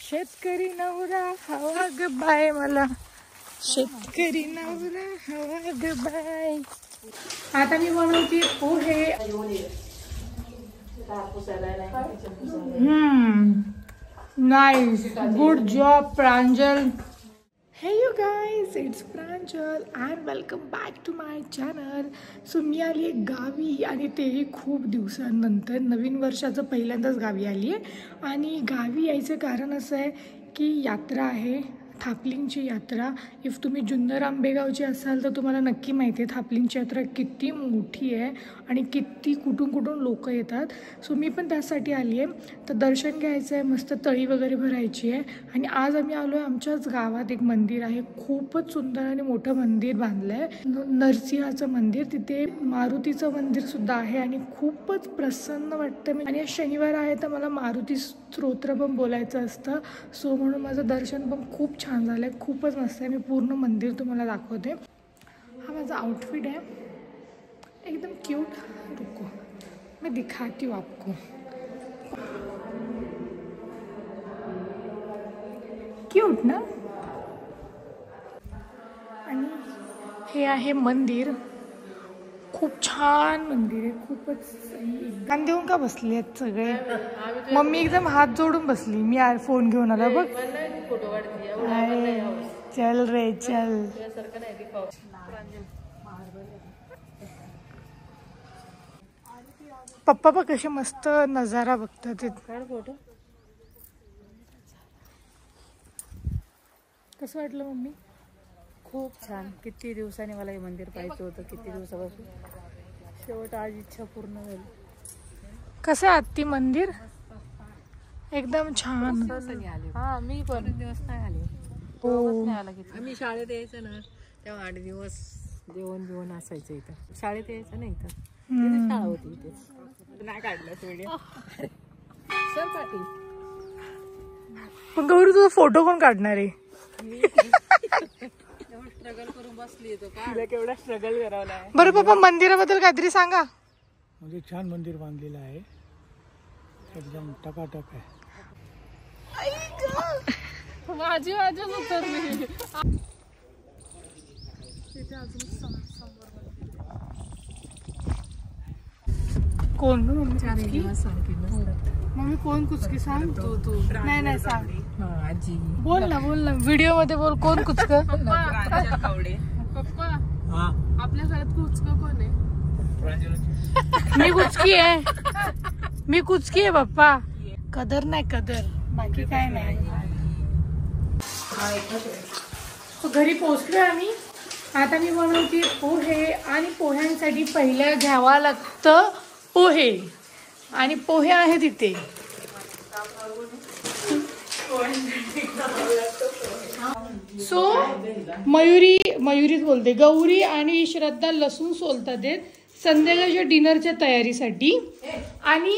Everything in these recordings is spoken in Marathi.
शेतकरी नवरा हवा ग बाय मला, शेतकरी नवरा हवा ग बाय. आता मी बनवते pohe. Nice, good job Pranjal. Hey you guys, it's Pranjal and welcome back to my channel. So मी आली आहे गावी आणि तेही खूप दिवसांनंतर. नवीन वर्षाचं पहिल्यांदाच गावी आली आहे. आणि गावी यायचं कारण असं आहे की यात्रा आहे, थापलिंगची यात्रा. इफ तुम्ही जुन्नर आंबेगावचे असाल तर तुम्हाला नक्की माहिती आहे थापलिंगची यात्रा किती मोठी आहे आणि किती कुठून कुठून लोक येतात. सो मी पण त्यासाठी आली आहे. तर दर्शन घ्यायचं आहे, मस्त तळी वगैरे भरायची आहे. आणि आज आम्ही आलो आहे, आमच्याच गावात एक मंदिर आहे, खूपच सुंदर आणि मोठं मंदिर बांधलं आहे, नरसिंहाचं मंदिर. तिथे मारुतीचं मंदिरसुद्धा आहे आणि खूपच प्रसन्न वाटतं. आणि आज शनिवार आहे तर मला मारुती स्तोत्र पण बोलायचं असतं. सो म्हणून माझं दर्शन पण खूप छान झालं आहे, खूपच मस्त आहे. मी पूर्ण मंदिर तुम्हाला दाखवते. हा माझा आउटफिट आहे, एकदम क्यूट. रुको मैं दिखाती हूँ आपको. क्यूट ना. आणि हे आहे मंदिर, खूप छान मंदिर आहे, खूपच. कान देऊन का बसले आहेत सगळे? मम्मी एकदम हात जोडून बसली. मी फोन घेऊन आला बघ. चल रे चल. पप्पा बघ कसे मस्त नजारा बघतात. फोटो कसं वाटलं मम्मी? खूप छान. किती दिवसांनी मला हे मंदिर पाहायचं होतं, किती दिवसापासून. शेवट आज इच्छा पूर्ण झाली. कसं आत्ती मंदिर? एकदम छान. हा मी पण दिवस नाही आले. नाही आला की आम्ही शाळेत यायचं ना तेव्हा 8 दिवस जेवण असायचं इथं. शाळेत यायचं ना इथं, शाळा होती इथे. नाही काढलं व्हिडिओ सर पाटील. पण गौरी तुझा फोटो कोण काढणार आहे? स्ट्रगल करून बसली येतो का, केवढा स्ट्रगल करावं लागेल. बरं पप्पा, मंदिराबद्दल काहीतरी सांगा. म्हणजे छान मंदिर बांधलेलं आहे, एकदम टकाटक आहे. माझी उतरली. कोण मम्मी कोण कुचकी सांग. तू नाही सांग. आजी बोल ना व्हिडिओ मध्ये बोल. कोण कुचक? पप्पा आपल्या घरात कुचक कोण आहे? मी कुचकी आहे पप्पा. कदर नाही, कदर बाकी काय नाही. घरी पोहोचलोय आम्ही. आता मी बनवते पोहे. आणि पोह्यांसाठी पहिलं घ्यावा लागतं पोहे. आणि पोहे आहे तिथे. सो मयुरीच बोलते. गौरी आणि श्रद्धा लसूण सोलतात संध्याकाळच्या डिनरच्या तयारीसाठी. आणि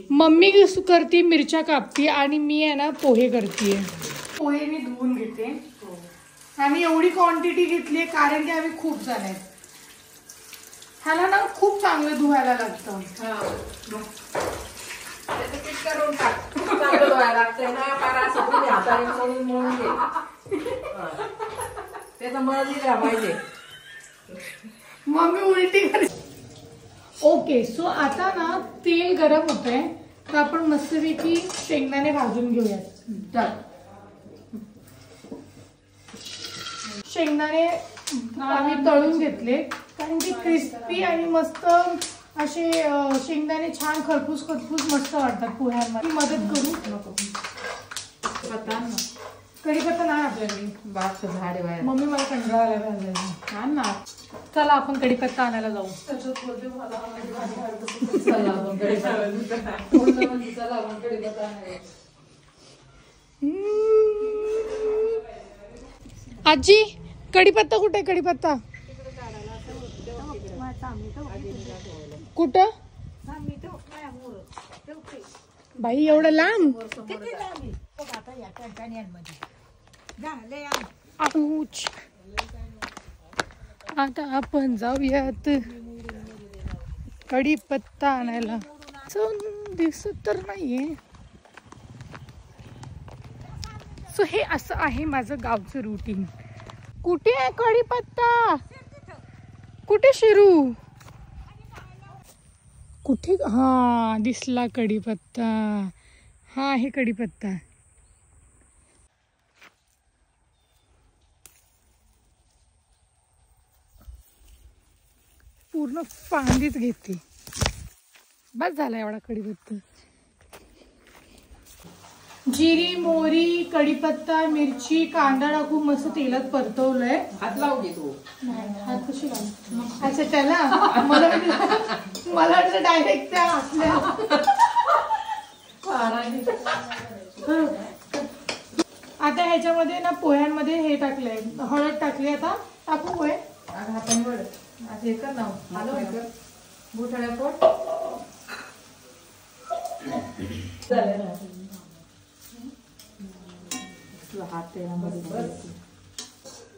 मम्मी करते मिरच्या कापते आणि मी आहे ना पोहे करते. पोहे मी धुवून घेते. आम्ही एवढी क्वांटिटी घेतली कारण की आम्ही खूप जण आहेत. ह्याला ना खूप चांगलं धुवायला लागतं. मम्मी उलटी कर. ओके, सो आता ना तेल गरम होतंय तर आपण मस्तपैकी शेंगदाणे भाजून घेऊयात. शेंगदाणे आम्ही तळून घेतले कारण की क्रिस्पी आणि मस्त असे शेंगदाणे छान खरपूस मस्त वाटतात पोह्यांमध्ये. मदत करू. कढीपत्ता नाही आपल्याकडे. मम्मी मला कंटाळा आला ना. चला आपण कढीपत्ता आणायला जाऊ. आजी कढीपत्ता कुठे? कढीपत्ता कुठं बाई? एवढं लांब? आता आपण जाऊयात कढीपत्ता आणायला. दिसत तर नाहीये. सो हे असं आहे माझं गावचं रुटीन. कुठे आहे कढीपत्ता? कुठे शिरू? कुठे? हा दिसला कढीपत्ता. हा आहे कढीपत्ता. पूर्ण फांदीत घेते. बस झाला एवढा कढीपत्ता. जिरी, मोहरी, कढीपत्ता, मिरची, कांदा टाकून मस्त तेलात परतवलंय. हात लावू घे तू. हात कशी घालू? अच्छा त्याला मला वाटलं डायरेक्ट त्या आपल्या. आता ह्याच्यामध्ये ना पोह्यांमध्ये हे टाकलंय, हळद टाकली. आता टाकू पोहे. हातांवर हे कर ना. हलव हे कर. गुठळ्या पोट.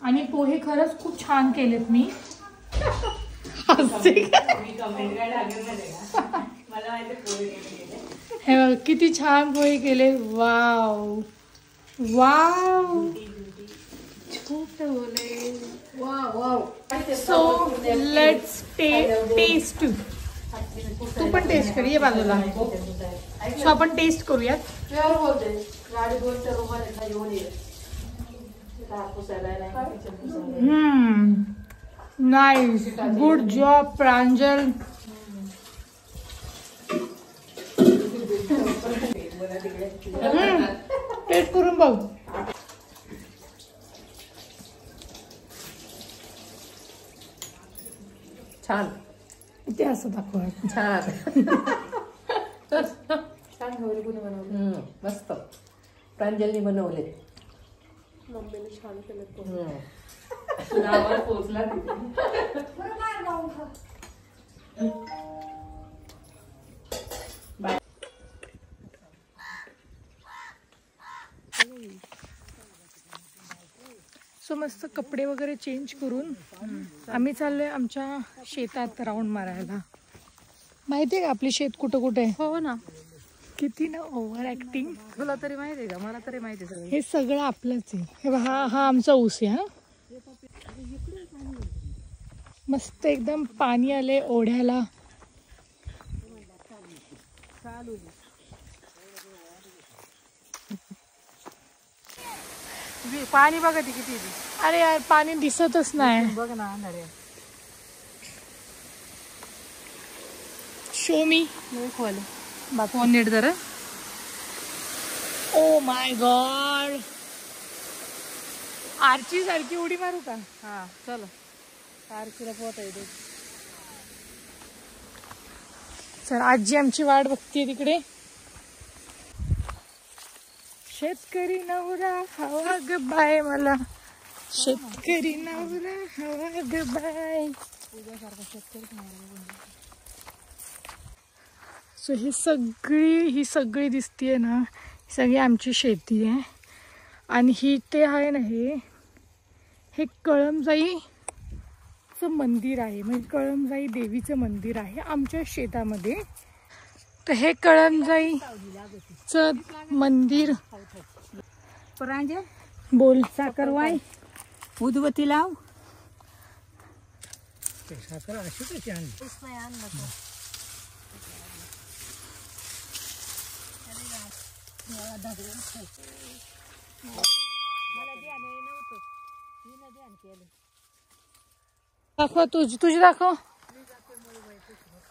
आणि पोहे खरंच खूप छान केलेत मी. हे बघ किती छान पोहे केले. Wow wow. So let's taste. तू पण टेस्ट कर, ये बाजूला. सो आपण टेस्ट करूयात. Nice, good job Pranjal. Taste करून बघ. छान. ते असं दाखव. छान. छान गौरी कोणी बनवले? मस्त प्रांजलनी बनवले. मम्मीने छान केलं. नावावर पोचला सो मस्त कपडे वगैरे चेंज करून आम्ही चाललोय आमच्या शेतात राऊंड मारायला. माहितीये का आपली शेत कुठं कुठे आहे? हो ना. किती ना ओव्हर ऍक्टिंग. तुला तरी माहिती आहे का? मला तरी माहिती आहे सगळं. हे सगळं आपलंच आहे. हे बघ, हा आमचा ऊस आहे. हा मस्त एकदम पाणी आले ओढ्याला. पाणी बघा ती किती. अरे यार पाणी दिसतच नाही. बघ ना अंधारे. शो मी खोल फोन नीट जरा. Oh my God. आरची सारखी उडी मारू का? हा चल. आरचीला पोहता येते. सर आजी आमची वाट बघतीये तिकडे. शेतकरी नवरा हवा ग बाय मला. शेतकरी नवरा हवा ग बाय. सो ही सगळी दिसतीये ना, ही सगळी आमची शेती आहे. आणि ही ते आहे ना, हे कळमजाईचं मंदिर आहे. म्हणजे कळमजाई देवीचं मंदिर आहे आमच्या शेतामध्ये. तर हे कळमजाईचं मंदिर. प्रांजल बोल. साखर वाय, उदबत्ती लाव. साखर अशी कशी आणली? दाखव तुझी दाखव.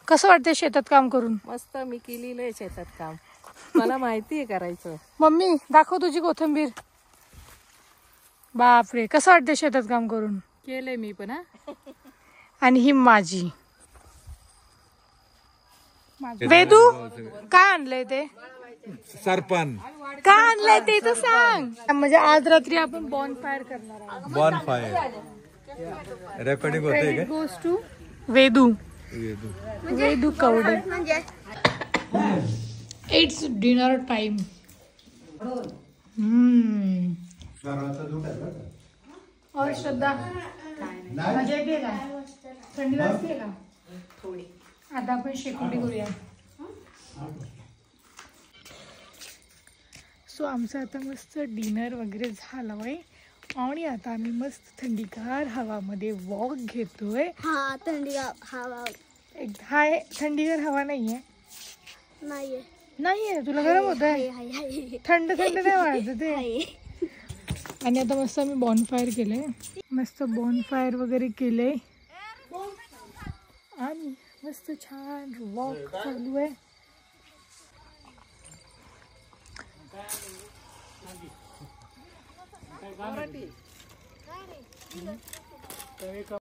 कसं वाटतंय शेतात काम करून? मस्त. मी केलेलं आहे शेतात काम. मला माहिती आहे करायचं. मम्मी दाखव तुझी कोथिंबीर. बापरे, कसं वाटतंय शेतात काम करून? केलंय मी पण. आणि ही माझी वेदू. काय आणलंय ते? सरपण. काय आणलंय ते तर सांग. म्हणजे आज रात्री आपण बॉन फायर करणार आहोत. Bonfire. रेकॉर्डिंग होते goes to Vedu. Vedu Kawade. It's dinner time. और श्रद्धा मजा येते का? थंडी वाजते का? थोडी. आता आपण शेकोटी करूया. सो आमचं आता मस्त डिनर वगैरे झालं आहे आणि आता आम्ही मस्त थंडीगार हवामध्ये वॉक घेतोय. हा थंडीगार हवा एक हाय थंडीगार हवा नाहीये. नाहीये. नाहीये तुला गरम होत आहे. थंड थंड नाही वाटत ते. आणि आता मस्त आम्ही बॉनफायर केलंय. मस्त बॉनफायर वगैरे केलंय आणि मस्त छान वॉक चालू आहे.